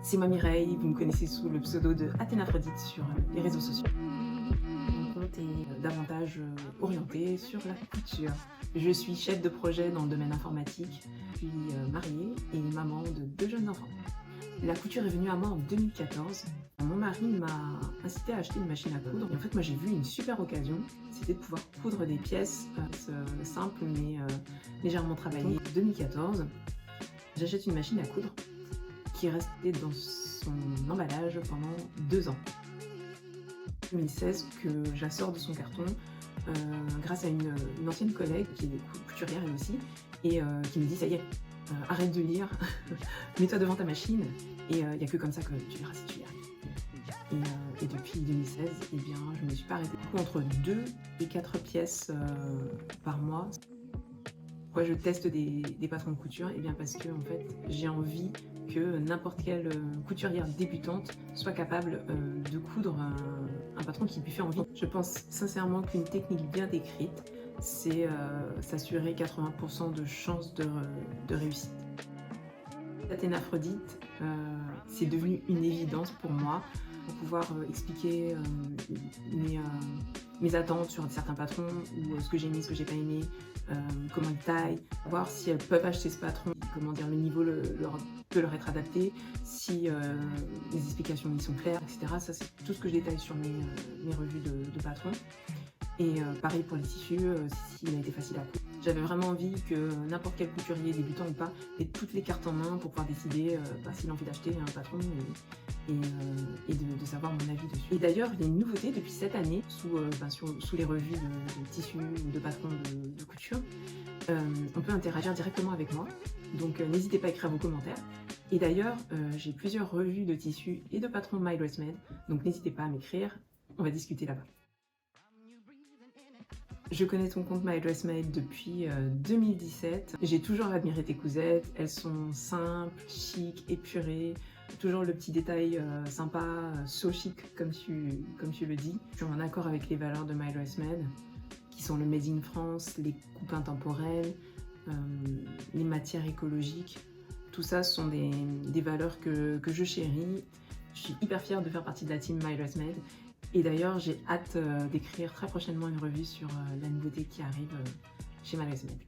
C'est moi Mireille, vous me connaissez sous le pseudo de Athénaphrodite sur les réseaux sociaux. Mon compte est davantage orienté sur la couture. Je suis chef de projet dans le domaine informatique, puis mariée et maman de 2 jeunes enfants. La couture est venue à moi en 2014. Mon mari m'a incité à acheter une machine à coudre. Et en fait, moi j'ai vu une super occasion, c'était de pouvoir coudre des pièces simples mais légèrement travaillées. En 2014, j'achète une machine à coudre qui est restée dans son emballage pendant 2 ans. En 2016 que je la sors de son carton grâce à une ancienne collègue qui est couturière elle aussi et qui me dit ça y est, arrête de lire, mets-toi devant ta machine et il n'y a que comme ça que tu verras si tu y arrives. Et depuis 2016, eh bien, je ne me suis pas arrêtée. Entre 2 et 4 pièces par mois. Pourquoi je teste des patrons de couture? Eh bien parce que en fait, j'ai envie que n'importe quelle couturière débutante soit capable de coudre un patron qui lui fait envie. Je pense sincèrement qu'une technique bien décrite, c'est s'assurer 80% de chances de réussite. Athénaphrodite, c'est devenu une évidence pour moi pour pouvoir expliquer mes attentes sur certains patrons ou ce que j'ai aimé, ce que j'ai pas aimé, comment ils taillent, voir si elles peuvent acheter ce patron, comment dire, le niveau peut leur être adapté, si les explications y sont claires, etc. Ça c'est tout ce que je détaille sur mes revues de patrons. Et pareil pour les tissus, s'il a été facile à coudre. J'avais vraiment envie que n'importe quel couturier, débutant ou pas, ait toutes les cartes en main pour pouvoir décider s'il a envie d'acheter un patron et de savoir mon avis dessus. Et d'ailleurs, il y a une nouveauté depuis cette année, sous les revues de tissus ou de patrons de couture. On peut interagir directement avec moi, donc n'hésitez pas à écrire vos commentaires. Et d'ailleurs, j'ai plusieurs revues de tissus et de patrons MyDressMade, donc n'hésitez pas à m'écrire, on va discuter là-bas. Je connais ton compte MyDressMade depuis 2017. J'ai toujours admiré tes cousettes. Elles sont simples, chic, épurées. Toujours le petit détail sympa, so chic comme tu le dis. Je suis en accord avec les valeurs de MyDressMade, qui sont le Made in France, les coupes intemporelles, les matières écologiques. Tout ça sont des valeurs que je chéris. Je suis hyper fière de faire partie de la team MyDressMade. Et d'ailleurs, j'ai hâte d'écrire très prochainement une revue sur la nouveauté qui arrive chez MyDressMade.